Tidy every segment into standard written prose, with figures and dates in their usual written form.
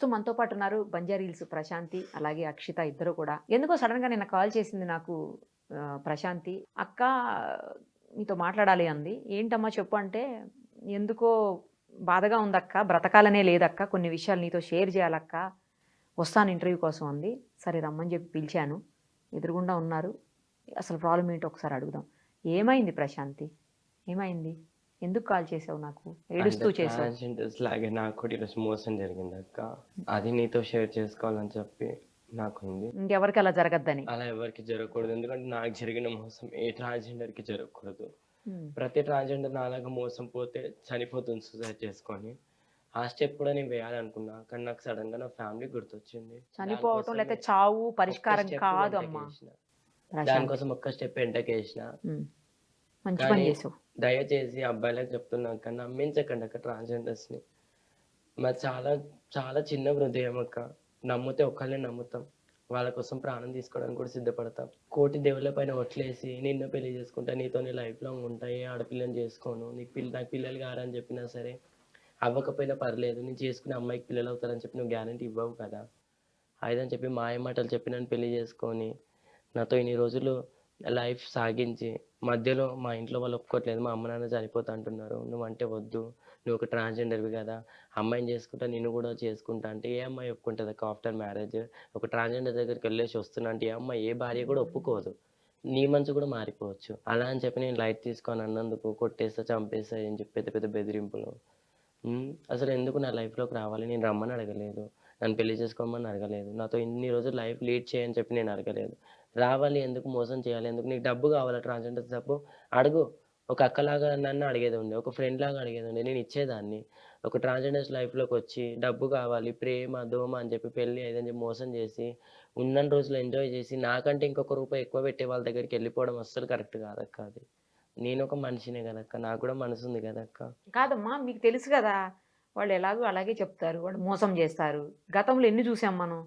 ప్రస్తుతం మనతో పాటు ఉన్నారు బంజారా హిల్స్ ప్రశాంతి, అలాగే అక్షిత ఇద్దరు కూడా. ఎందుకో సడెన్‌గా నిన్న కాల్ చేసింది నాకు ప్రశాంతి. "అక్క నీతో మాట్లాడాలి" అంది. "ఏంటమ్మా చెప్పు" అంటే, "ఎందుకో బాధగా ఉందక్క. బ్రతకాలనే లేదక్క. కొన్ని విషయాలు నీతో షేర్ చేయాలక్క. వస్తాను ఇంటర్వ్యూ కోసం" అంది. సరే రమ్మని చెప్పి పిలిచాను. ఎదురుగుండా ఉన్నారు. అసలు ప్రాబ్లమ్ ఏంటో ఒకసారి అడుగుదాం. ఏమైంది ప్రశాంతి? ఏమైంది? ఎందుకు కాల్ చేసావు నాకు? అంటే ఏడుస్తూ చేసావు. ట్రాన్స్‌జెండర్స్ లాగే నాకు కూడా ఈరోజు మోసం జరిగిందక్క. అది నీతో షేర్ చేసుకోవాలని చెప్పి నాకుంది. ఇంకెవరికి అలా జరగద్దని. అలా ఎవరికీ జరగకూడదు. ఎందుకంటే నాకు జరిగిన మోసం ఏ ట్రాన్స్‌జెండర్‌కి జరగకూడదు. హ్మ్. ప్రతి ట్రాన్స్‌జెండర్ నాలాగా మోసం పోతే చనిపోతుంది సూసైడ్ చేసుకొని. ఆ స్టెప్ కూడా నేను వేయాలనుకున్నా. కానీ నాకు సడెన్‌గా నా ఫ్యామిలీ గుర్తొచ్చింది. చనిపోవటం లేతే దానికోసమే చావు ఒక్క పరిష్కారం స్టెప్ కాదమ్మా వెనకకేసిన. ప్రశాంతి. దానికోసం ఒక్క స్టెప్ వెనకకేసిన. హ్మ్. మంచి పని కానీ జేసావు. దయచేసి అబ్బాయిలకు చెప్తున్నా అక్క, నమ్మించకండి అక్క ట్రాన్స్‌జెండర్స్‌ని. మాది చాలా, చాలా చిన్న హృదయం అక్క. నమ్మితే ఒక్కళ్ళనే నమ్ముతాం. వాళ్ళ కోసం ప్రాణం తీసుకోవడానికి కూడా సిద్ధపడతాం. కోటి దేవుళ్ళ పైన ఒట్లేసి నిన్ను పెళ్లి చేసుకుంటా, నీతోనే లైఫ్ లాంగ్ ఉంటా, ఏ ఆడపిల్లని చేసుకోను, నాకు పిల్లలు కారని చెప్పినా సరే, అవ్వకపోయినా పర్లేదు, నేను చేసుకునే అమ్మాయికి పిల్లలు అవుతారని చెప్పి నువ్వు గ్యారంటీ ఇవ్వవు కదా! అయిదని చెప్పి మాయ మాటలు చెప్పి నన్ను పెళ్లి చేసుకొని, నాతో ఇన్ని రోజులు లైఫ్ సాగించి, మధ్యలో మా ఇంట్లో వాళ్ళు ఒప్పుకోవట్లేదు. మా అమ్మ, నాన్న చనిపోతా అంటున్నారు. నువ్వంటే వద్దు. నువ్వు ఒక ట్రాన్స్‌జెండర్‌వి కదా! అమ్మాయిని చేసుకుంటా, నిన్ను కూడా చేసుకుంటా అంటే, ఏ అమ్మాయి ఒప్పుకుంటదక్క ఆఫ్టర్ మ్యారేజ్? ఒక ట్రాన్స్‌జెండర్ దగ్గరికెళ్ళేసి వస్తున్నా అంటే, ఏ అమ్మాయి, ఏ భార్య కూడా ఒప్పుకోదు. నీ మనసు కూడా మారిపోవచ్చు. అలా అని చెప్పి నేను లైట్ తీసుకొని అన్నందుకు కొట్టేస్తా, చంపేస్తా అని చెప్పి పెద్ద పెద్ద బెదిరింపులు. అసలెందుకు నా లైఫ్‌లోకి రావాలి? నేను రమ్మని అడగలేదు. నన్ను పెళ్లి చేసుకోమని అడగలేదు. నాతో ఇన్ని రోజులు లైఫ్ లీడ్ చేయని చెప్పి నేను అడగలేదు. రావాలి ఎందుకు? మోసం చేయాలి ఎందుకు? నీకు డబ్బు కావాలా ట్రాన్స్‌జెండర్స్ డబ్బు? అడుగు. ఒక అక్కలాగా నన్ను అడిగేదుండే. ఒక ఫ్రెండ్‌లాగా అడిగేదుండే. నేను ఇచ్చేదాన్ని. ఒక ట్రాన్స్‌జెండర్స్ లైఫ్‌లోకొచ్చి డబ్బు కావాలి, ప్రేమ, దోమ అని చెప్పి పెళ్లి అదని చెప్పి మోసం చేసి, ఉన్నన్ని రోజులు ఎంజాయ్ చేసి, నాకంటే ఇంకొక రూపాయి ఎక్కువ పెట్టే వాళ్ళ దగ్గరికెళ్ళిపోవడం అస్సలు కరెక్ట్ కాదక్క అది. నేనొక మనిషినే కదక్క! నాకు కూడా మనసుంది కదక్క! కాదమ్మా మీకు తెలుసు గదా! వాళ్ళు ఎలాగో అలాగే చెప్తారు. వాళ్ళు మోసం జేస్తారు. గతంలో ఎన్ని జూసాం మనం.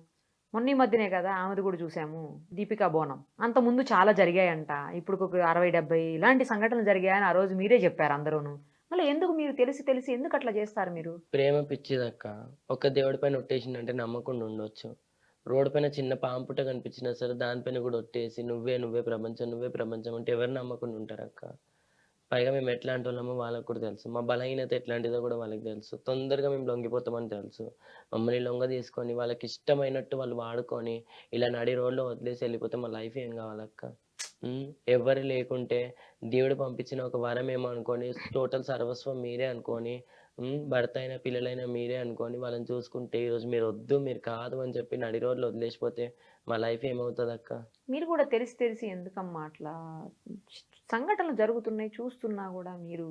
మొన్న ఈ మధ్యనే గదా! ఆమెది గూడా జూసాము. 'దీపికా బోనం.' అంతకుముందు చాలా జరిగాయంట. ఇప్పుడుకొక 60, 70 ఇలాంటి సంఘటనలు జరిగాయని ఆ రోజు మీరే జెప్పారు అందరూను. మళ్ళీ ఎందుకు మీరు తెలిసి తెలిసి ఎందుకట్లా జేస్తారు మీరు? ప్రేమ పిచ్చిదక్క. ఒక్క దేవుడి పైన ఒట్టేసిందంటే నమ్మకుండా ఉండొచ్చు. రోడ్డు పైన చిన్న పాము పుట్ట కనిపించినా సరే దానిపైన గూడా ఒట్టేసి నువ్వే నువ్వే ప్రపంచం, నువ్వే ప్రపంచం అంటే ఎవరు నమ్మకుండా ఉంటారక్క? పైగా మేము ఎట్లాంటోళ్ళమో వాళ్ళకి కూడా తెలుసు. మా బలహీనత ఎట్లాంటిదో కూడా వాళ్ళకి తెలుసు. తొందరగా మేము లొంగిపోతామని తెలుసు. మమ్మల్ని లొంగదీసుకొని వాళ్ళకిష్టమైనట్టు వాళ్ళు వాడుకొని ఇలా నడి రోడ్లో వదిలేసి ఎళ్ళిపోతే మా లైఫ్ ఏం కావాలక్క? హ్మ్. ఎవ్వరు లేకుంటే దేవుడు పంపించిన ఒక వరమేమో అనుకోని టోటల్ సర్వస్వం మీరే అనుకోని భర్త అయినా, పిల్లలైనా మీరే అనుకోని వాళ్ళని చూసుకుంటే ఈరోజు మీరొద్దు, మీరు కాదు అని చెప్పి నడి రోడ్లో వదిలేసిపోతే మా లైఫ్ ఏమవుతదక్క? మీరు గూడా తెలిసి తెలిసి ఎందుకమ్మా అట్లా? సంఘటనలు జరుగుతున్నాయి చూస్తున్నా గూడా మీరు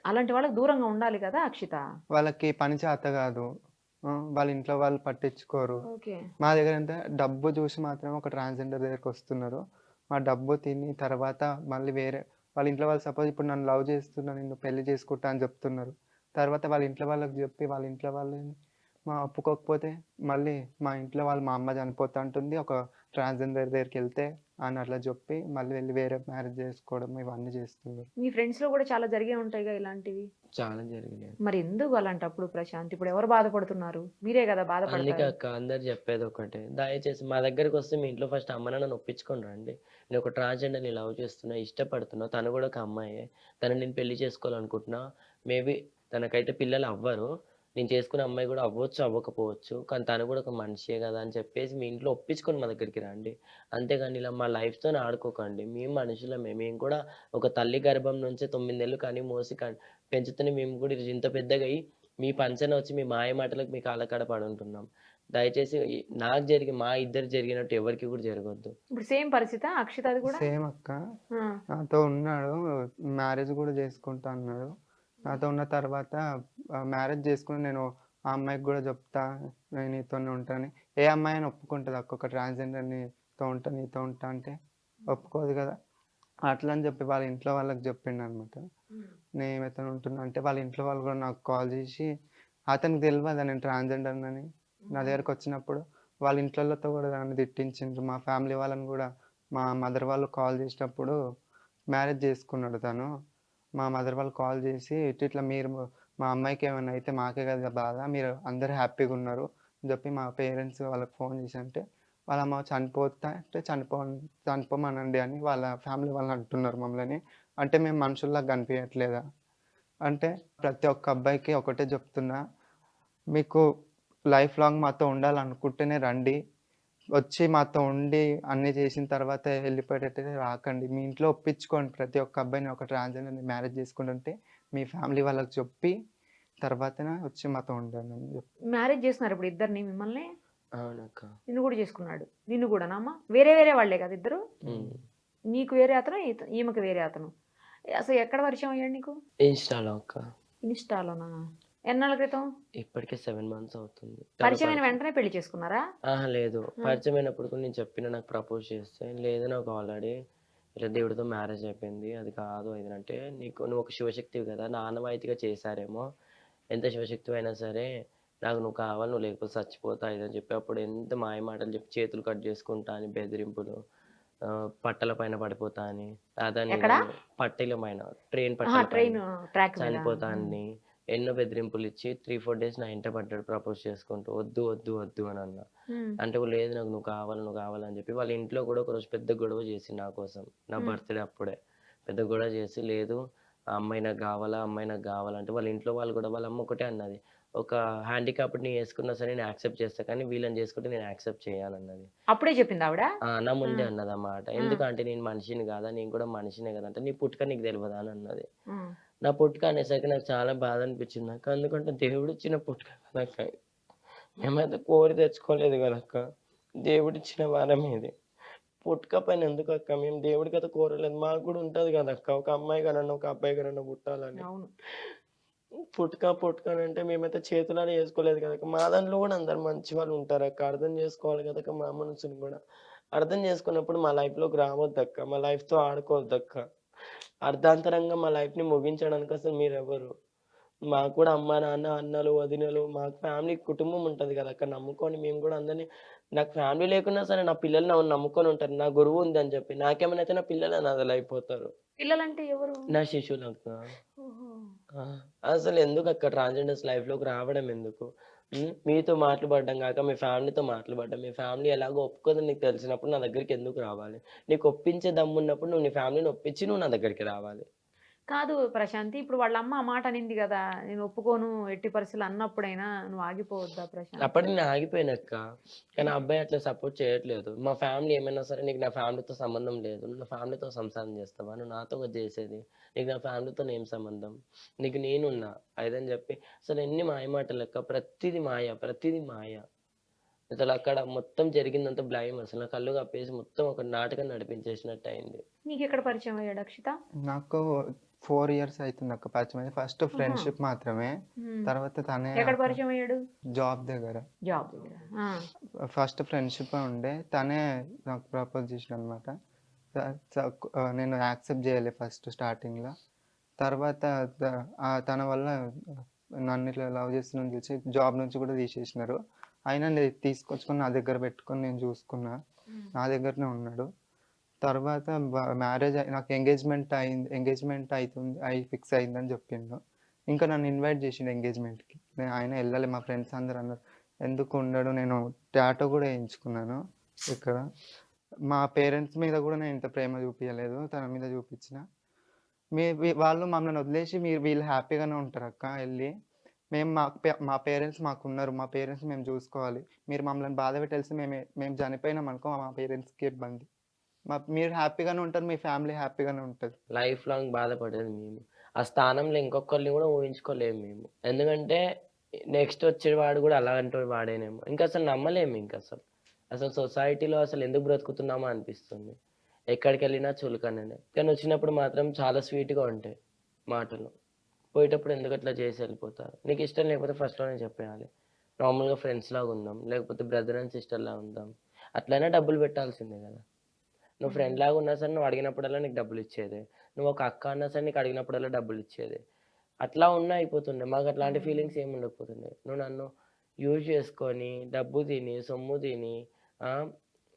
అలాంటి వాళ్ళకి దూరంగా ఉండాలి గదా అక్షిత? వాళ్ళకి పని చేత గాదు. వాళ్ళ ఇంట్లో వాళ్ళు పట్టించుకోరు. ఓకే. మా దగ్గరేంటే డబ్బు జూసి మాత్రమే ఒక ట్రాన్స్‌జెండర్ దగ్గరకొస్తున్నారు. ఆ డబ్బు తిని తర్వాత మళ్ళీ వేరే వాళ్ళ ఇంట్లో వాళ్ళు సపోజ్ ఇప్పుడు నన్ను లవ్ చేస్తున్నా, నిన్ను పెళ్లి చేసుకుంటా అని జెప్తున్నారు. తర్వాత వాళ్ళ ఇంట్లో వాళ్ళకి జెప్పి వాళ్ళ ఇంట్లో వాళ్ళేమో ఒప్పుకోకపోతే మళ్ళీ మా ఇంట్లో వాళ్ళు మా అమ్మ చనిపోతా అంటుంది. ఒక ట్రాన్స్‌జెండర్ దగ్గరికెళ్తే అని అట్లా జెప్పి మళ్ళీ వెళ్లి వేరే మ్యారేజ్ జేసుకోవడం ఇవన్నీ జేస్తున్నారు. మీ ఫ్రెండ్స్‌లో గూడా చాలా జరిగే ఉంటాయిగా ఇలాంటివి? చాలా జరిగినాయి. మరెందుకు అలాంటప్పుడు ప్రశాంత్? ఇప్పుడెవరు బాధపడుతున్నారు? మీరే గదా అందుకే బాధపడతారు. అక్క అందరూ చెప్పేదొక్కటే. దయచేసి మా దగ్గరకొస్తే మీ ఇంట్లో ఫస్ట్ అమ్మ నాన్నని ఒప్పించుకొని రండి. నేను ఒక ట్రాన్స్‌జెండర్‌ని లవ్ చేస్తున్నా, ఇష్టపడుతున్నా. తను గూడా ఒక అమ్మాయే. తనని నేను పెళ్లి చేసుకోవాలనుకుంటున్నా. మేబీ తనకైతే పిల్లలవ్వరు. నేను చేసుకునే అమ్మాయి గూడా అవ్వచ్చు, అవ్వకపోవచ్చు. కానీ తను గూడా ఒక మనిషే గదా! అని చెప్పేసి మీ ఇంట్లో ఒప్పించుకొని మా దగ్గరికి రండి. అంతేగాని ఇలా మా లైఫ్‌తోని ఆడుకోకండి. మేము మనుషులమే. మేము కూడా ఒక తల్లి గర్భం నుంచే 9 నెలలు కని మోసి పెంచుతూనే మేము గూడా ఈరోజు ఇంత పెద్దగయ్యి మీ పంచన వచ్చి మీ మాయ మాటలకు మీ కాళ్ళ కాడ పడుంటున్నాం. దయచేసి నాకు జరిగి మా ఇద్దరికి జరిగినట్టు ఎవరికీ కూడా జరగొద్దు. ఇప్పుడు సేమ్ పరిస్థితా అక్షితది గూడా? సేమ్ అక్క. ఆ! నాతో ఉన్నాడు. మ్యారేజ్ గూడా జేసుకుంటా అన్నాడు. నాతో ఉన్న తర్వాత మ్యారేజ్ జేసుకొని నేను ఆ అమ్మాయికి గూడా జెప్తా, నేను నీతోనే ఉంటా అని. ఏ అమ్మాయైనా ఒప్పుకుంటదక్క ఒక ట్రాన్స్‌జెండర్ నీతో ఉంటా, నీతో ఉంటా అంటే? ఒప్పుకోదు గదా! అట్లా అని జెప్పి వాళ్ళ ఇంట్లో వాళ్ళకి జెప్పిండనమాట. హ్మ్. నేను ఇతను ఉంటున్నా అంటే వాళ్ళ ఇంట్లో వాళ్ళు గూడా నాకు కాల్ జేసి అతనికి దెల్వదా నేను ట్రాన్స్‌జెండర్‌నని. నా హ్మ్. దగ్గరకొచ్చినప్పుడు వాళ్ళ ఇంట్లోళ్ళతో గూడా నన్ను తిట్టించిండ్రు. మా ఫ్యామిలీ వాళ్ళని గూడా మా మదర్ వాళ్ళు కాల్ జేసినప్పుడు మ్యారేజ్ జేసుకున్నాడు తను. మా మదర్ వాళ్ళు కాల్ జేసి ఇట్లిట్లా మీరు మా అమ్మాయికి ఏమైనా అయితే మాకే కదా బాధ. మీరు అందరూ హ్యాపీగా ఉన్నారు అని చెప్పి మా పేరెంట్స్ వాళ్ళకి ఫోన్ చేసి అంటే, వాళ్ళ అమ్మ చనిపోతా అంటే చనిపోమనండి అని వాళ్ళ ఫ్యామిలీ వాళ్ళు అంటున్నారు మమ్మల్ని. అంటే మేము మనుషుల్లా కనిపియట్లేదా? అంటే ప్రతి ఒక్క అబ్బాయికి ఒకటే చెప్తున్నా. మీకు లైఫ్ లాంగ్ మాతో ఉండాలనుకుంటేనే రండి. వచ్చి మాతో ఉండి అన్నీ చేసిన తర్వాత వెళ్ళిపోయేటట్టయితే రాకండి. మీ ఇంట్లో ఒప్పించుకోండి. ప్రతి ఒక్క అబ్బాయిని ఒక ట్రాన్స్‌జెండర్‌ని మ్యారేజ్ చేసుకుంటుంటే మీ ఫ్యామిలీ వాళ్ళకి చెప్పి తర్వాతనే వచ్చి మాతో ఉండండి అని మ్యారేజ్ చేస్తున్నారు ఇప్పుడు ఇద్దరిని మిమ్మల్ని? అవునక్క. నిన్ను కూడా చేసుకున్నాడు. నిన్ను కూడానా అమ్మ? వేరే వేరే వాళ్ళే కదా ఇద్దరు? ఉమ్. నీకు వేరే అతను, ఈమెకు వేరే అతను. అసలు ఎక్కడ పరిచయం అయ్యాడు నీకు? ఇన్‌స్టాలో అక్క. ఇన్‌స్టాలోనా? ఎన్నాళ్ళ క్రితం? ఇప్పటికే 7 మంత్స్ అవుతుంది. పరిచయమైన వెంటనే పెళ్లి చేసుకున్నారా? లేదు. పరిచయమైనప్పుడు కూడా నేను చెప్పిన నాకు ప్రపోజ్ చేస్తే, లేదు నాకు ఆల్రెడీ ఇట్లా దేవుడితో మ్యారేజ్ అయిపోయింది. అది కాదు ఇది అంటే, నువ్వు ఒక శివశక్తివి కదా! నా ఆనవాయితీగా చేశారేమో. ఎంత శివశక్తివైనా సరే, నాకు నువ్వు కావాలి, నువ్వు లేకపోతే చచ్చిపోతా ఇదని చెప్పి, అప్పుడు ఎంత మాయ మాటలు చెప్పి చేతులు కట్ చేసుకుంటా అని బెదిరింపులు, పట్టల పైన పడిపోతా అని, అదని ఎక్కడ? పట్టీల పైన, ట్రైన్ పట్టాల పైన ట్రైన్ ట్రాక్ మీద. చనిపోతా అని ఎన్నో బెదిరింపులు ఇచ్చి 3-4 డేస్ నా ఇంట పడ్డాడు ప్రపోజ్ చేసుకుంటూ. వద్దు వద్దు వద్దు అని అన్నా. అంటే లేదు నాకు నువ్వు కావాలి అని చెప్పి వాళ్ళ ఇంట్లో కూడా ఒకరోజు పెద్ద గొడవ చేసి నా కోసం, నా బర్త్డే అప్పుడే పెద్ద గొడవ చేసి, లేదు ఆ అమ్మాయి నాకు కావాలంటే వాళ్ళ ఇంట్లో వాళ్ళు కూడా వాళ్ళ అమ్మ ఒకటే అన్నది, ఒక హ్యాండిక్యాప్డ్ ని వేసుకున్నా సరే నేను యాక్సెప్ట్ చేస్తా కానీ వీళ్ళని చేసుకుంటే నేను యాక్సెప్ట్ చేయనన్నది. అప్పుడే చెప్పింది ఆవిడ? నా ముందే అన్నది అన్నమాట. ఎందుకంటే నేను మనిషిని కాదా, నేను కూడా మనిషినే కదా అంటే, నీ పుట్టుక నీకు తెలియదా అని అన్నది. నా పుట్టుక అనేసరికి నాకు చాలా బాధ అనిపించింది నాకు. ఎందుకంటే దేవుడిచ్చిన పుట్టుక కదక్క. మేమైతే కోరి తెచ్చుకోలేదు కదక్క. దేవుడిచ్చిన వరం ఇది. పుట్టుక పైన ఎందుకు అక్క? మేము దేవుడికి అయితే కోరలేదు. మాకు కూడా ఉంటది కదక్క, ఒక అమ్మాయి కనన్నా ఒక అబ్బాయి కనన్నా పుట్టాలని. అవును. పుట్టుక అంటే మేమైతే చేతులారా చేసుకోలేదు కదక్క. మా దాంట్లో కూడా అందరు మంచి వాళ్ళు ఉంటారక్క. అర్థం చేసుకోవాలి కదక్క మా మనసుని కూడా. అర్థం చేసుకున్నప్పుడు మా లైఫ్‌లోకి రావద్దక్క. మా లైఫ్‌తో ఆడుకోవద్దక్క. అర్ధాంతరంగా మా లైఫ్‌ని ముగించడానికి అసలు మీరెవరు? మాకు కూడా అమ్మ, నాన్న, అన్నలు, వదినలు, మాకు ఫ్యామిలీ కుటుంబం ఉంటది కదక్క. నమ్ముకొని మేము కూడా అందరిని, నాకు ఫ్యామిలీ లేకున్నా సరే నా పిల్లలు నన్ను నమ్ముకొని ఉంటారు. నా గురువు ఉందని చెప్పి. నాకేమైనా అయితే నా పిల్లలు అనాథలైపోతారు. పిల్లలంటే ఎవరు? నా శిష్యులక్క. ఓహో! అసలు ఎందుకక్క ట్రాన్స్‌జెండర్స్ లైఫ్‌లోకి రావడం ఎందుకు? మీతో మాటలు పడడం గాక మీ ఫ్యామిలీతో మాటలు పడ్డం. మీ ఫ్యామిలీ ఎలాగో ఒప్పుకోదని నీకు తెలిసినప్పుడు నా దగ్గరికి ఎందుకు రావాలి? నీకు ఒప్పించే దమ్మున్నప్పుడు నువ్వు నీ ఫ్యామిలీని ఒప్పించి నువ్వు నా దగ్గరికి రావాలి. కాదు ప్రశాంతి, ఇప్పుడు వాళ్ళ అమ్మ ఆ మాట అనింది కదా, నేను ఒప్పుకోను ఎట్టి పరిస్థితులు అన్నప్పుడైనా నువ్వు ఆగిపోవద్దా ప్రశాంత్? అప్పటికి నేను ఆగిపోయానక్క. కానీ ఆ అబ్బాయి అట్లా సపోర్ట్ చేయట్లేదు. మా ఫ్యామిలీ ఏమైనా సరే, నీకు నా ఫ్యామిలీతో సంబంధం లేదు. నువ్వు నా ఫ్యామిలీతో సంసారం చేస్తావా? నువ్వు నాతో కదా చేసేది. నీకు నా ఫ్యామిలీతో ఏం సంబంధం? నీకు నేనున్నా అదని చెప్పి అసలు ఎన్ని మాయమాటలక్క. ప్రతిదీ మాయ. అసలు అక్కడ మొత్తం జరిగిందంతా బ్లైమ్. అసలు నా కళ్ళు కప్పేసి మొత్తం ఒక నాటకం నడిపించేసినట్టు అయింది. నీకు ఎక్కడ పరిచయం అయ్యాడు అక్షిత? నాకు 4 ఇయర్స్ అయితుందక్క పరిచయం అయ్యి. ఫస్ట్ ఫ్రెండ్‌షిప్ మాత్రమే. తర్వాత తనే ఎక్కడ పరిచయం అయ్యాడు? జాబ్ దగ్గర. జాబ్ దగ్గర. ఫస్ట్ ఫ్రెండ్‌షిప్ ఉండే. తనే నాకు ప్రపోజ్ చేసిండనమాట. నేను యాక్సెప్ట్ చేయలే ఫస్ట్ స్టార్టింగ్‌లో. తర్వాత తన వల్ల నన్ను ఇట్లా లవ్ చేస్తున్నానని తెలిసి జాబ్ నుంచి కూడా తీసేసినారు. అయినా నేను తీసుకొచ్చుకొని నా దగ్గర పెట్టుకొని నేను చూసుకున్నా. నా దగ్గరనే ఉన్నాడు. తర్వాత మ్యారేజ్ నాకు ఎంగేజ్మెంట్ ఫిక్స్ అయిందని చెప్పిండు. ఇంకా నన్ను ఇన్వైట్ చేసిండు ఎంగేజ్మెంట్‌కి. ఆయన వెళ్ళాలి. మా ఫ్రెండ్స్ అందరూ అన్నారు, ఎందుకు ఉండడు. నేను టాటూ కూడా వేయించుకున్నాను ఇక్కడ. మా పేరెంట్స్ మీద కూడా నేను ఇంత ప్రేమ చూపియలేదు. తన మీద చూపించిన. వాళ్ళు మమ్మల్ని వదిలేసి వీళ్ళు హ్యాపీగానే ఉంటారక్క వెళ్ళి. మేము మా పేరెంట్స్ మాకున్నారు. మా పేరెంట్స్ మేము చూసుకోవాలి. మీరు మమ్మల్ని బాధ పెట్టాల్సి మేము చనిపోయినాం అనుకో మా పేరెంట్స్‌కి ఇబ్బంది. మీరు హ్యాపీగానే ఉంటారు. మీ ఫ్యామిలీ హ్యాపీగానే ఉంటది. లైఫ్ లాంగ్ బాధపడేది మేము. ఆ స్థానంలో ఇంకొకరిని కూడా ఊహించుకోలేము మేము. ఎందుకంటే నెక్స్ట్ వచ్చేవాడు కూడా అలాంటి వాడేనేమో. ఇంకా అసలు నమ్మలేము. అసలు సొసైటీలో అసలు ఎందుకు బ్రతుకుతున్నామో అనిపిస్తుంది. ఎక్కడికి వెళ్ళినా చులకనే. కానీ వచ్చినప్పుడు మాత్రం చాలా స్వీట్‌గా ఉంటాయి మాటలు. పోయేటప్పుడు ఎందుకు అట్లా చేసి వెళ్ళిపోతారు? నీకు ఇష్టం లేకపోతే ఫస్ట్‌లోనే చెప్పేయాలి. నార్మల్‌గా ఫ్రెండ్స్ లాగా ఉందాం. లేకపోతే బ్రదర్ అండ్ సిస్టర్ లాగా ఉందాం. అట్లైనా డబ్బులు పెట్టాల్సిందే కదా! నువ్వు ఫ్రెండ్ లాగా ఉన్నా సరే నువ్వు అడిగినప్పుడల్లా నీకు డబ్బులు ఇచ్చేదే. నువ్వు ఒక అక్క అన్నా సరే నీకు అడిగినప్పుడల్లా డబ్బులు ఇచ్చేదే. అట్లా ఉన్నా అయిపోతుండే. మాకు అట్లాంటి ఫీలింగ్స్ ఏమి ఉండకపోతుండే. నువ్వు నన్ను యూజ్ చేసుకొని, డబ్బు తిని, సొమ్ము తిని,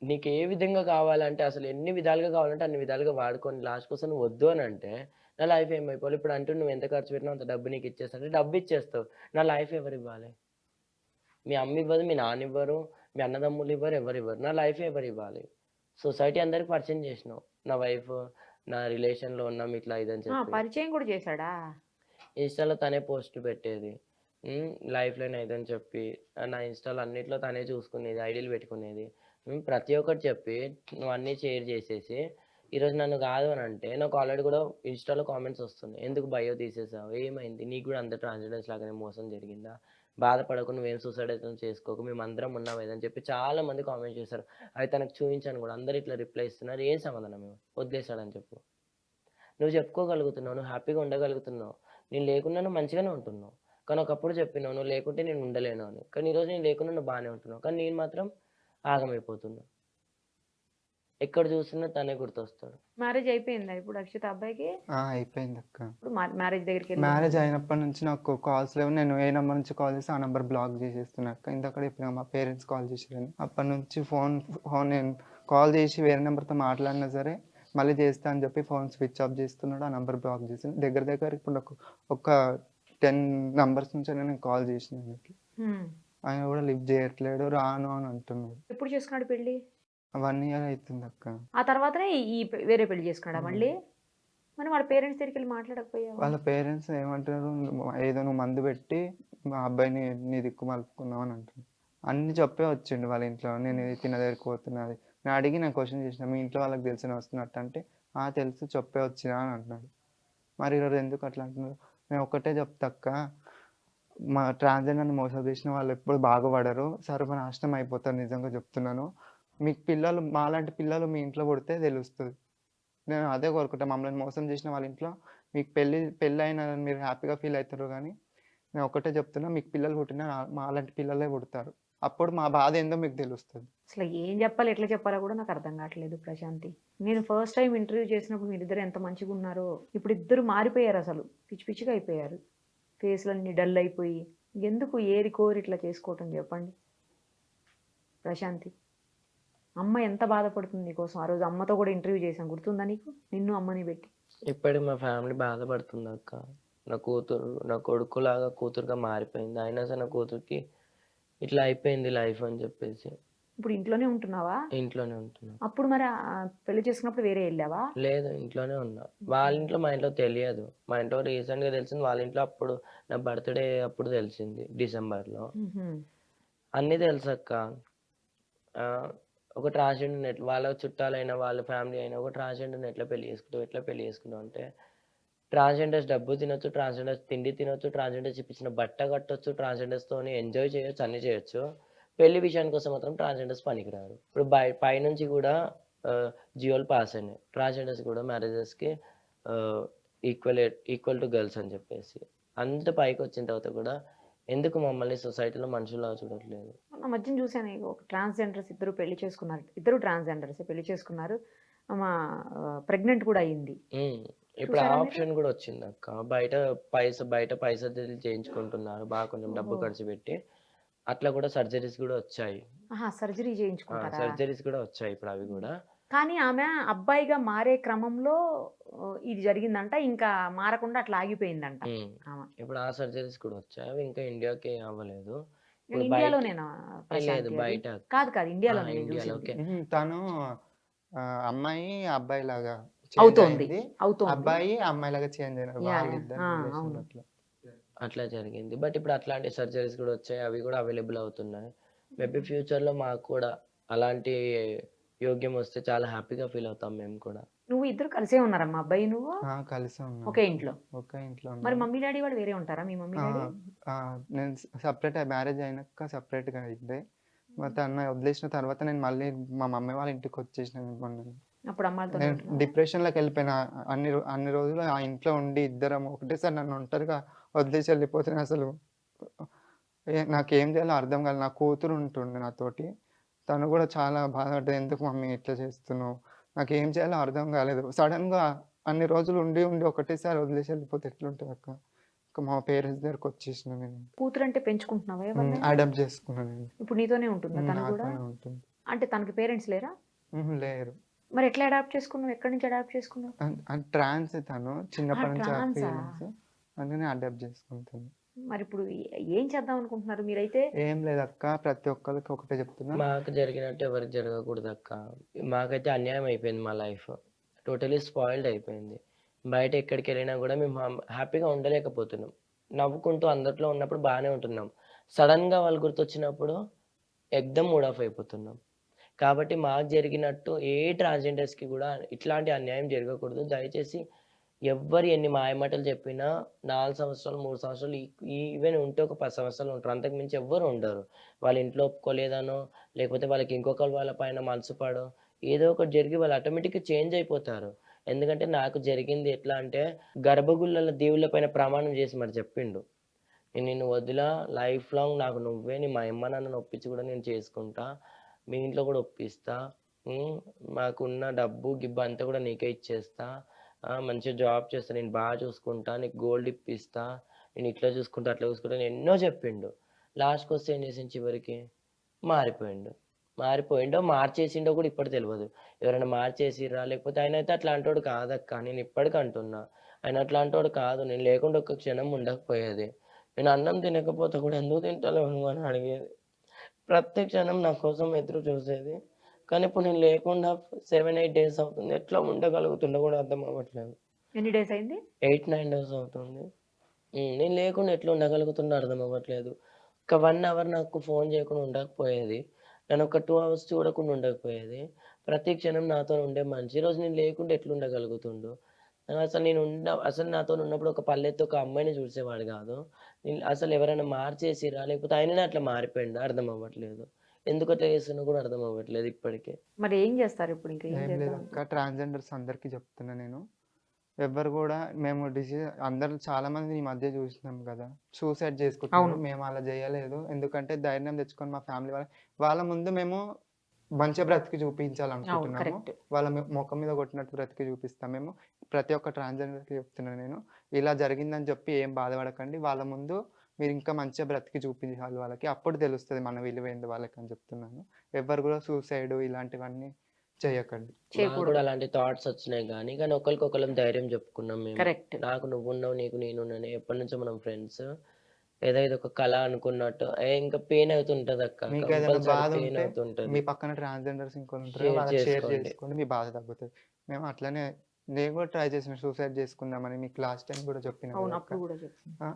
నీకు ఏ విధంగా కావాలంటే అసలు ఎన్ని విధాలుగా కావాలంటే అన్ని విధాలుగా వాడుకొని లాస్ట్‌కి నువ్వు వద్దు అని అంటే నా లైఫ్ ఏమైపోవాలి? ఇప్పుడు అంటూ నువ్వు ఎంత ఖర్చు పెట్టినావు అంత డబ్బు నీకు ఇచ్చేస్తా అంటే డబ్బు ఇచ్చేస్తావు. నా లైఫ్ ఎవరు ఇవ్వాలి? మీ అమ్మ ఇవ్వదు, మీ నాన్న ఇవ్వరు, మీ అన్నదమ్ములు ఇవ్వరు, ఎవరు ఇవ్వరు. నా లైఫ్ ఎవరు ఇవ్వాలి? సొసైటీ అందరికి పరిచయం చేసినావు. నా వైఫ్, నా రిలేషన్‌లో ఉన్నాం ఇట్లా ఇదని చెప్పి. పరిచయం కూడా చేశాడా? ఇన్‌స్టాలో తనే పోస్టులు పెట్టేది. లైఫ్‌లోనే ఇదని చెప్పి నా ఇన్‌స్టాలో అన్నిట్లో తనే చూసుకునేది. ఐడీలు పెట్టుకునేది. ప్రతి ఒక్కటి చెప్పి నువ్వు అన్నీ షేర్ చేసేసి ఈరోజు నన్ను కాదు అని అంటే నాకు ఆల్రెడీ కూడా ఇన్‌స్టాలో కామెంట్స్ వస్తున్నాయి. ఎందుకు బయో తీసేసావు? ఏమైంది? నీకు కూడా అంత ట్రాన్స్‌జెండర్స్ లాగానే మోసం జరిగిందా? బాధపడకు, నువ్వేం సూసైడ్ అయితే చేసుకోకు, మేమందరం ఉన్నాం ఇదని చెప్పి చాలా మంది కామెంట్ చేశారు. అవి తనకు చూపించాను కూడా. అందరూ ఇట్లా రిప్లై ఇస్తున్నారు. ఏం సమాధానం వదిలేసాడని చెప్పు. నువ్వు చెప్పుకోగలుగుతున్నావు, నువ్వు హ్యాపీగా ఉండగలుగుతున్నావు. నేను లేకున్నా నువ్వు మంచిగానే ఉంటున్నావు. కానీ ఒకప్పుడు చెప్పినావు నువ్వు లేకుంటే నేను ఉండలేను అని. కానీ ఈరోజు నేను లేకున్నా నువ్వు బాగానే ఉంటున్నావు. కానీ నేను మాత్రం ఆగమైపోతున్నా. ఎక్కడ చూసినా తనే గుర్తొస్తాడు. మ్యారేజ్ అయిపోయిందా ఇప్పుడు అక్షిత అబ్బాయికి? అయిపోయింది అక్క. ఇప్పుడు మ్యారేజ్ దగ్గరికి వెళ్ళి మ్యారేజ్ అయినప్పటి నుంచి నాకు కాల్స్ లేవు. నేను ఏ నెంబర్ నుంచి కాల్ చేస్తే ఆ నెంబర్ బ్లాక్ చేసేస్తున్నా అక్క. ఇంతక్కడ ఇప్పుడు మా పేరెంట్స్ కాల్ చేశారని అప్పటి నుంచి ఫోన్ నేను కాల్ చేసి వేరే నెంబర్తో మాట్లాడినా సరే మళ్ళీ చేస్తా అని చెప్పి ఫోన్ స్విచ్ ఆఫ్ చేస్తున్నాడు. ఆ నెంబర్ బ్లాక్ చేసి దగ్గర ఇప్పుడు నాకు ఒక 10 నంబర్స్ నుంచి నేను కాల్ చేసిన ఆయనకి. ఆయన కూడా లిఫ్ట్ చేయట్లేడు, రాను అని అంటున్నాడు. ఎప్పుడు చేసుకున్నాడు పెళ్లి? 1 ఇయర్ అవుతుంది అక్క. ఆ తర్వాతనే ఈ వేరే పెళ్లి చేసుకున్నాడా మళ్ళీ? మరి వాళ్ళ పేరెంట్స్ దగ్గరికి వెళ్ళి మాట్లాడకపోయావా? వాళ్ళ పేరెంట్స్ ఏమంటారు, ఏదో నువ్వు మందు పెట్టి మా అబ్బాయిని నీ దిక్కు మలుపుకున్నావు అని అంటున్నారు. అన్ని చెప్పే వచ్చిండు వాళ్ళ ఇంట్లో. నేను ఇది తిన దగ్గరికి పోతున్నది. నేను అడిగి నేను క్వశ్చన్ చేసిన, మీ ఇంట్లో వాళ్ళకి తెలిసిన వస్తున్నట్టు అంటే తెలుసు చెప్పే వచ్చినా అని అంటున్నాడు. మరి ఈరోజు ఎందుకు అట్లా అంటున్నారు? నేను ఒకటే చెప్తాక్క, మా ట్రాన్స్జెండర్ని మోసం చేసిన వాళ్ళు ఎప్పుడు బాగుపడరు, సర్వనాశనం అయిపోతారు. నిజంగా చెప్తున్నాను. మీకు పిల్లలు మాలాంటి పిల్లలు మీ ఇంట్లో పుడితే తెలుస్తుంది. నేను అదే కోరుకుంటా, మమ్మల్ని మోసం చేసిన వాళ్ళ ఇంట్లో మీకు పెళ్ళి అయిన మీరు హ్యాపీగా ఫీల్ అవుతారు. కానీ నేను ఒకటే చెప్తున్నా, మీకు పిల్లలు పుట్టినా మాలాంటి పిల్లలే పుడతారు. అప్పుడు మా బాధ ఏందో మీకు తెలుస్తుంది. అసలు ఏం చెప్పాలి, ఎట్లా చెప్పాలో కూడా నాకు అర్థం కావట్లేదు ప్రశాంతి. నేను ఫస్ట్ టైం ఇంటర్వ్యూ చేసినప్పుడు మీరిద్దరు ఎంత మంచిగా ఉన్నారో, ఇప్పుడు ఇద్దరు మారిపోయారు. అసలు పిచ్చి పిచ్చిగా అయిపోయారు. ఫేస్లన్నీ డల్ అయిపోయి. ఎందుకు ఏరి కోరి ఇట్లా చేసుకోవటం చెప్పండి ప్రశాంతి. అమ్మ ఎంత బాధపడుతుంది నీకోసం. ఆ రోజు అమ్మతో కూడా ఇంటర్వ్యూ చేశాను, గుర్తుందా నీకు? నిన్ను అమ్మని పెట్టి. ఇప్పటికి మా ఫ్యామిలీ బాధపడుతుంది అక్క. నా కూతురు నా కొడుకులాగా కూతురుగా మారిపోయింది. అయినా సరే నా కూతురికి ఇట్లా అయిపోయింది లైఫ్ అని చెప్పేసి. ఇప్పుడు ఇంట్లోనే ఉంటున్నావా? ఇంట్లోనే ఉంటున్నా. అప్పుడు మరి పెళ్లి చేసుకున్నప్పుడు వేరే వెళ్ళావా? లేదు, ఇంట్లోనే ఉన్నా. వాళ్ళ ఇంట్లో మా ఇంట్లో తెలియదు. మా ఇంట్లో రీసెంట్గా తెలిసింది. వాళ్ళ ఇంట్లో అప్పుడు నా బర్త్డే అప్పుడు తెలిసింది, డిసెంబర్లో. అన్నీ తెలుసక్క. ఒక ట్రాన్స్జెండర్ వాళ్ళ చుట్టాలైనా వాళ్ళ ఫ్యామిలీ అయినా ఒక ట్రాన్స్జెండర్ని ఎట్లా పెళ్లి చేసుకుంటావు అంటే, ట్రాన్స్జెండర్స్ డబ్బు తినొచ్చు, ట్రాన్స్జెండర్స్ తిండి తినొచ్చు, ట్రాన్స్జెండర్స్ ఇప్పించిన బట్ట కట్టొచ్చు, ట్రాన్స్జెండర్స్తోని ఎంజాయ్ చేయొచ్చు, అన్నీ చేయొచ్చు. పెళ్లి విషయానికి వస్తే మాత్రం ట్రాన్స్జెండర్స్ పనికిరారు. ఇప్పుడు పైనుంచి కూడా జియోలు పాస్ అయినాయి. ట్రాన్స్జెండర్స్ కూడా మ్యారేజెస్కి ఈక్వల్ టు గర్ల్స్ అని చెప్పేసి. అంత పైకి వచ్చిన తర్వాత కూడా ఎందుకు మమ్మల్ని సొసైటీలో మనుషుల్లా చూడట్లేదు? నా మధ్యన చూశాను, ఒక ట్రాన్స్జెండర్స్ ఇద్దరు పెళ్లి చేసుకున్నారు. ఇద్దరు ట్రాన్స్జెండర్స్ పెళ్లి చేసుకున్నారు. మా ప్రెగ్నెంట్ కూడా అయ్యింది. ఇప్పుడు ఆ ఆప్షన్ కూడా వచ్చింది అక్క. బయట పైసా చేయించుకుంటున్నారు, బాగా కొంచెం డబ్బు ఖర్చు పెట్టి. అట్లా కూడా సర్జరీస్ కూడా వచ్చాయి. సర్జరీ చేయించుకుంటారా? సర్జరీస్ కూడా వచ్చాయి ఇప్పుడు అవి కూడా. కానీ ఆమె అబ్బాయిగా మారే క్రమంలో ఇది జరిగిందంట, ఇంకా మారకుండా అట్లా ఆగిపోయిందంట. ఇప్పుడు ఆ సర్జరీస్ కూడా వచ్చాయి. అవి ఇంకా ఇండియాకి అవ్వలేదు. ఇండియాలోనేనా? లేదు, బయట. కాదు ఇండియాలో. తను అమ్మాయి అబ్బాయి లాగా అవుతోంది. అబ్బాయి అమ్మాయి లాగా చేంజ్ అయినారు. అట్లా జరిగింది. బట్ ఇప్పుడు అట్లాంటి సర్జరీస్ కూడా వచ్చాయి. అవి కూడా అవైలబుల్ అవుతున్నాయి. మేబీ ఫ్యూచర్లో మాకు కూడా అలాంటి యోగ్యం వస్తే చాలా హ్యాపీగా ఫీల్ అవుతాం మేము కూడా. నువ్వు ఇద్దరు కలిసే ఉన్నారమ్మా? అబ్బాయి నువ్వు కలిసి ఉన్నాం, ఒకే ఇంట్లో. మరి ఉన్నాం. మమ్మీ డాడీ వాళ్ళు వేరే ఉంటారా? మీ మమ్మీ డాడీ? నేను సపరేట్, మ్యారేజ్ అయినాక సపరేట్గా అయింది. మరి తను వదిలేసిన తర్వాత నేను మళ్ళీ మా మమ్మీ వాళ్ళ ఇంటికి వచ్చేసిన. అప్పుడు అమ్మాయితో నేను డిప్రెషన్లోకి వెళ్ళిపోయినా. అన్ని రోజులు ఆ ఇంట్లో ఉండి ఇద్దరం ఒకటేసారి నన్ను ఒంటరిగా వదిలేసి వెళ్ళిపోతే అసలు నాకేం చేయాలో అర్థం కాదు. నా కూతురు ఉంటుండే నాతోటి, తను కూడా చాలా బాధపడ్డది. ఎందుకు మమ్మీ ఇట్లా చేస్తున్నావు, నాకు ఏం చేయాలో అర్థం కాలేదు. సడన్గా అన్ని రోజులు ఉండి ఒకటేసారి వదిలేసి వెళ్ళిపోతే ఎట్లుంటుంది అక్క? మా పేరెంట్స్ దగ్గరకు వచ్చేసిన. నేను కూతురు అంటే పెంచుకుంటున్నావా? అడాప్ట్ చేసుకున్నాను. ఇప్పుడు నీతోనే ఉంటుందా తను కూడా? ఉంటుంది. అంటే తనకి పేరెంట్స్ లేరా? లేరు. మరి ఎట్లా అడాప్ట్ చేసుకున్నావు? ఎక్కడి నుంచి అడాప్ట్ చేసుకున్నావు? ట్రాన్స్ తను చిన్నప్పటి నుంచి ఆ ట్రాన్సా? ఫీలింగ్స్ అందుకని అడాప్ట్ చేసుకుంటాను. మరి ఇప్పుడు ఏం చేద్దాం అనుకుంటున్నారు మీరైతే? ఏం లేదక్క, ప్రతి ఒక్కరికి ఒకటే చెప్తున్నా. మాకు జరిగినట్టు ఎవరికి జరగకూడదు అక్క. మాకైతే అన్యాయం అయిపోయింది, మా లైఫ్ టోటలీ స్పాయిల్డ్ అయిపోయింది. బయట ఎక్కడికి వెళ్ళినా కూడా మేము హ్యాపీగా ఉండలేకపోతున్నాం. నవ్వుకుంటూ అందరిలో ఉన్నప్పుడు బాగానే ఉంటున్నాం. సడన్గా వాళ్ళు గుర్తొచ్చినప్పుడు ఎగ్దమ్ మూడ్ ఆఫ్ అయిపోతున్నాం. కాబట్టి మాకు జరిగినట్టు ఏ ట్రాన్స్జెండర్స్కి కూడా ఇట్లాంటి అన్యాయం జరగకూడదు. దయచేసి ఎవ్వరు ఎన్ని మాయమాటలు చెప్పినా 4 సంవత్సరాలు 3 సంవత్సరాలు ఈవెన్ ఉంటే ఒక 10 సంవత్సరాలు ఉంటారు, అంతకు మించి ఎవ్వరు ఉండరు. వాళ్ళ ఇంట్లో ఒప్పుకోలేదనో లేకపోతే వాళ్ళకి ఇంకొకరు వాళ్ళ పైన మనసు పడో ఏదో ఒకటి జరిగి వాళ్ళు ఆటోమేటిక్గా చేంజ్ అయిపోతారు. ఎందుకంటే నాకు జరిగింది ఎట్లా అంటే గర్భగుళ్ళ దేవుళ్ళ పైన ప్రమాణం చేసి మరి చెప్పిండు, నేను నిన్ను వదిలా లైఫ్ లాంగ్ నాకు నువ్వే, నీ మా అమ్మ నాన్నని ఒప్పించి కూడా నేను చేసుకుంటా, మీ ఇంట్లో కూడా ఒప్పిస్తా, మాకున్న డబ్బు గిబ్బు అంతా కూడా నీకే ఇచ్చేస్తా, మంచిగా జాబ్ చేస్తా, నేను బాగా చూసుకుంటా, నీకు గోల్డ్ ఇప్పిస్తా, నేను ఇట్లా చూసుకుంటా అట్లా చూసుకుంటా అని ఎన్నో చెప్పిండు. లాస్ట్కి వస్తే ఏం చేసిండు, చివరికి మారిపోయిండో మార్చేసిండో కూడా ఇప్పటి తెలియదు. ఎవరైనా మార్చేసిర్రా లేకపోతే ఆయన అయితే అట్లా అంటోడు కాదక్క, నేను ఇప్పటికి అంటున్నా ఆయన అట్లా అంటోడు కాదు. నేను లేకుండా ఒక్క క్షణం ఉండకపోయేది. నేను అన్నం తినకపోతే కూడా ఎందుకు తింటలేవు నువ్వు అని అడిగేది. ప్రతి క్షణం నా కోసం ఎదురు చూసేది. కానీ ఇప్పుడు నేను లేకుండా 7-8 డేస్ అవుతుంది. ఎట్లా ఉండగలుగుతుండో కూడా అర్థం అవ్వట్లేదు. ఎన్ని డేస్ అయింది? 8-9 డేస్ అవుతుంది. నేను లేకుండా ఎట్లా ఉండగలుగుతుండో అర్థం అవ్వట్లేదు. ఒక 1 అవర్ నాకు ఫోన్ చేయకుండా ఉండకపోయేది, నన్ను ఒక 2 అవర్స్ చూడకుండా ఉండకపోయేది. ప్రతి క్షణం నాతో ఉండే మనిషి ఈరోజు నేను లేకుండా ఎట్లా ఉండగలుగుతుండో. అసలు నాతో ఉన్నప్పుడు ఒక పల్లెత్తు ఒక అమ్మాయిని చూసేవాడు కాదు. అసలు ఎవరైనా మార్చేసిరా లేకపోతే ఆయననే అట్లా మారిపోయిండా అర్థం అవ్వట్లేదు. ఎందుకు అట్లా చేస్తున్నా కూడా అర్థం అవ్వట్లేదు ఇప్పటికే. మరి ఏం చేస్తారు ఇప్పుడు? ఇంకా ఏం ఏం చేద్దాం? లేదక్క, ట్రాన్స్జెండర్స్ అందరికీ చెప్తున్నా నేను, ఎవ్వరు కూడా మేము అందరు చాలా మంది ఈ మధ్య చూసినాం కదా సూసైడ్ చేసుకుంటున్నారు. అవును. మేము అలా చేయలేదు, ఎందుకంటే ధైర్యం తెచ్చుకొని మా ఫ్యామిలీ వాళ్ళ ముందు మేము మంచిగా బ్రతికి అవును, చూపించాలనుకుంటున్నాము. కరెక్ట్. వాళ్ళ ముఖం మీద కొట్టినట్టు బ్రతికి చూపిస్తాం మేము. ప్రతి ఒక్క ట్రాన్స్జెండర్కి చెప్తున్నాను నేను, ఇలా జరిగిందని చెప్పి ఏం బాధపడకండి, వాళ్ళ ముందు మీరు ఇంకా మంచిగా బ్రతికి చూపించాలి వాళ్ళకి, అప్పుడు తెలుస్తుంది మన విలువ ఏంది వాళ్ళకి అని చెప్తున్నాను. ఎవరు కూడా సూసైడ్ ఇలాంటివన్నీ చేయకండి. నాకు చేయకూడదు. కూడా అలాంటి థాట్స్ వచ్చినాయి కానీ ఒకరికొకరం ధైర్యం చెప్పుకున్నాం మేము. కరెక్ట్. నాకు నువ్వున్నావు, నీకు నేనున్నాను, ఎప్పటి నుంచో మనం ఫ్రెండ్స్. ఏదో ఇది ఒక కళ అనుకున్నట్టు ఇంకా పెయిన్ అవుతుంటది అక్క, మీకు ఏదైనా కంపల్సరీ బాధ పెయిన్ ఉంటే అవుతుంటది. మీ పక్కన ట్రాన్స్జెండర్స్ ఇంకొని ఉంటారు, షేర్ వాళ్ళకి షేర్ చేసుకోండి. చేసుకోండి, మీ బాధ తగ్గుతుంది. మేము అట్లనే నేను కూడా ట్రై చేసిన సూసైడ్ చేసుకుందామని, మీకు లాస్ట్ టైం కూడా చెప్పిన అవును, కదా అక్క. అప్పుడు కూడా చెప్తాను.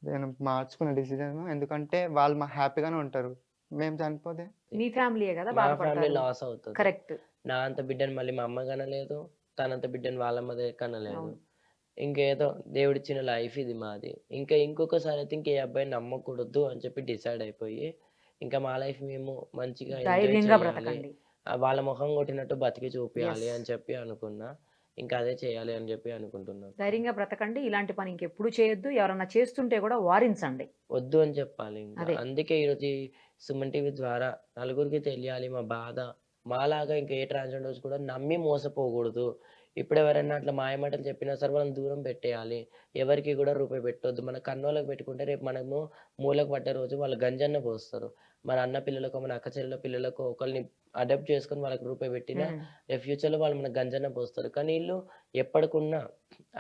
నేను మార్చుకున్న డిసిజన్, ఎందుకంటే వాళ్ళు హ్యాపీగానే ఉంటారు, మేము చనిపోతే మీ ఫ్యామిలీయే కదా మా ఫ్యామిలీ బాధపడతారు. లాస్ అవుతుంది. కరెక్ట్. నా అంత బిడ్డను మళ్ళీ మా అమ్మ కనలేదు, తనంత బిడ్డను వాళ్ళ అమ్మ కనలేదు. అవును. ఇంకేదో దేవుడిచ్చిన లైఫ్ ఇది మాది. ఇంకొకసారి అయితే ఇంకే అబ్బాయిని నమ్మకూడదు అని చెప్పి డిసైడ్ అయిపోయి ఇంకా మా లైఫ్ మేము మంచిగా ఎంజాయ్ ధైర్యంగా చేయాలి, బ్రతకండి. వాళ్ళ ముఖం కొట్టినట్టు బతికి చూపించాలి Yes. అని చెప్పి అనుకున్నా. ఇంకా అదే చేయాలి అని చెప్పి అనుకుంటున్నాను. ధైర్యంగా బ్రతకండి. ఇలాంటి పని ఇంకెప్పుడు చేయొద్దు. ఎవరన్నా చేస్తుంటే కూడా వారించండి. వద్దు అని చెప్పాలి ఇంకా. అదే. అందుకే ఈరోజు ఈ సుమన్ టీవీ ద్వారా నలుగురికి తెలియాలి మా బాధ. మాలాగా ఇంకా ఏ ట్రాన్స్జెండర్స్ కూడా నమ్మి మోసపోకూడదు. ఇప్పుడు ఎవరైనా అట్లా మాయమాటలు చెప్పినా సరే వాళ్ళని దూరం పెట్టేయాలి. ఎవరికి కూడా రూపాయి పెట్టొద్దు. మన కన్నోళ్ళకి పెట్టుకుంటే రేపు మనము మూలకు పడ్డ రోజు వాళ్ళు గంజన్న పోస్తారు. మన అన్న పిల్లలకు మన అక్క చెల్లెల పిల్లలకు ఒకరిని అడాప్ట్ చేసుకొని వాళ్ళకి రూపాయి పెట్టినా రేపు ఫ్యూచర్లో వాళ్ళు మన గంజన్న పోస్తారు. కానీ వీళ్ళు ఎప్పటికున్నా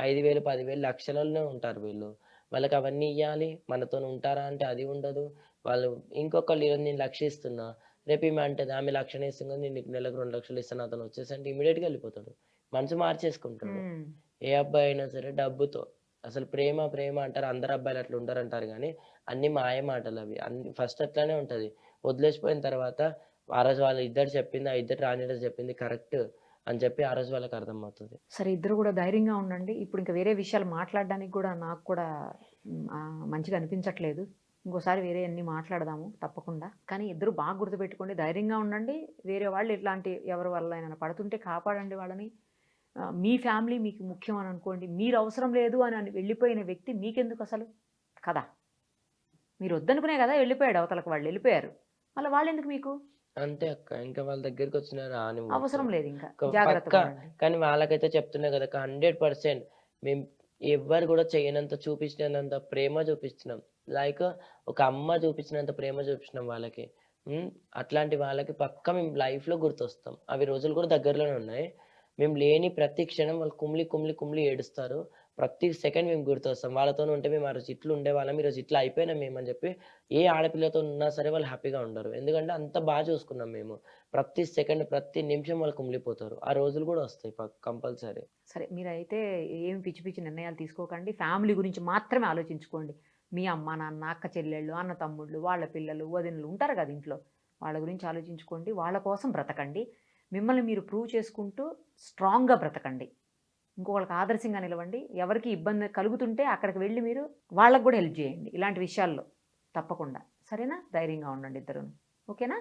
5,000 10,000 లక్షలలోనే ఉంటారు వీళ్ళు. వాళ్ళకి అవన్నీ ఇవ్వాలి, మనతో ఉంటారా అంటే అది ఉండదు. వాళ్ళు ఇంకొకళ్ళు ఈరోజు నేను 1,00,000 ఇస్తున్నా, రేపు ఈమె అంటది ఆమె 1,00,000 ఇస్తుంది నేను నీకు నెలకు 2,00,000 ఇస్తాను అతను వచ్చేసి అంటే ఇమీడియట్గా వెళ్ళిపోతాడు, మనసు మార్చేసుకుంటాడు. ఏ అబ్బాయి అయినా సరే డబ్బుతో అసలు ప్రేమ ప్రేమ అంటారు, అందరు అబ్బాయిలు అట్లా ఉండరు అంటారు కానీ అన్ని మాయ మాటలు అవి. అన్ని ఫస్ట్ అట్లానే ఉంటుంది, వదిలేసిపోయిన తర్వాత ఆ రోజు వాళ్ళు ఇద్దరు చెప్పింది, ఆ ఇద్దరు ట్రాన్స్జెండర్స్ చెప్పింది కరెక్ట్ అని చెప్పి ఆ రోజు వాళ్ళకి అర్థమవుతుంది. సరే, ఇద్దరు కూడా ధైర్యంగా ఉండండి. ఇప్పుడు ఇంకా వేరే విషయాలు మాట్లాడడానికి కూడా నాకు కూడా మంచిగా అనిపించట్లేదు. ఇంకోసారి వేరే అన్ని మాట్లాడదాము తప్పకుండా. కానీ ఇద్దరు బాగా గుర్తుపెట్టుకోండి, ధైర్యంగా ఉండండి. వేరే వాళ్ళు ఇట్లాంటి ఎవరి వల్ల అయినా పడుతుంటే కాపాడండి వాళ్ళని. మీ ఫ్యామిలీ మీకు ముఖ్యం అని అనుకోండి. మీరు అవసరం లేదు అని వెళ్ళిపోయిన వ్యక్తి మీకెందుకు అసలు కదా? మీరు వద్దనుకునే కదా వెళ్ళిపోయాడు, అవతలకు వాళ్ళు వెళ్ళిపోయారు, మళ్ళీ వాళ్ళు ఎందుకు మీకు? అంతే అక్క, ఇంకా వాళ్ళ దగ్గరికి వచ్చిన రాని అవసరం లేదు. ఇంకా పక్కా. జాగ్రత్తగా కానీ వాళ్ళకైతే చెప్తున్నా కదా 100% మేము ఎవ్వరు కూడా చేయనంత చూపించినంత ప్రేమ చూపిస్తున్నాం. లైక్ ఒక అమ్మ చూపించినంత ప్రేమ చూపించినాం వాళ్ళకి. అట్లాంటి వాళ్ళకి పక్కా మేము లైఫ్‌లో గుర్తొస్తాం. అవి రోజులు కూడా దగ్గరలోనే ఉన్నాయి. మేము లేని ప్రతి క్షణం వాళ్ళు కుమిలి, కుమిలి, కుమిలి ఏడుస్తారు. ప్రతి సెకండ్ మేము గుర్తొస్తాం. వాళ్ళతోని ఉంటే మేము ఆ రోజు ఇట్లా ఉండేవాళ్ళం. ఈరోజు ఇట్లా అయిపోయినాం మేమని చెప్పి ఏ ఆడపిల్లతో ఉన్నా సరే వాళ్ళు హ్యాపీగా ఉండరు. ఎందుకంటే అంత చూసుకున్నాం మేము. ప్రతి సెకండ్, ప్రతి నిమిషం వాళ్ళు కుమిలిపోతారు. ఆ రోజులు కూడా వస్తాయి కంపల్సరీ. సరే మీరైతే ఏమి పిచ్చి పిచ్చి నిర్ణయాలు తీసుకోకండి. ఫ్యామిలీ గురించి మాత్రమే ఆలోచించుకోండి. మీ అమ్మ, నాన్న, అక్క చెల్లెళ్ళు, అన్న తమ్ముళ్ళు, వాళ్ళ పిల్లలు, వదినలు ఉంటారు కదా ఇంట్లో. వాళ్ళ గురించి ఆలోచించుకోండి. వాళ్ళ కోసం బ్రతకండి. మిమ్మల్ని మీరు ప్రూవ్ చేసుకుంటూ స్ట్రాంగ్‌గా బ్రతకండి. ఇంకొకళ్ళకి ఆదర్శంగా నిలవండి. ఎవరికి ఇబ్బంది కలుగుతుంటే అక్కడికి వెళ్లి మీరు వాళ్ళకి కూడా హెల్ప్ చేయండి. ఇలాంటి విషయాల్లో తప్పకుండా. సరేనా? ధైర్యంగా ఉండండి ఇద్దరును. ఓకేనా?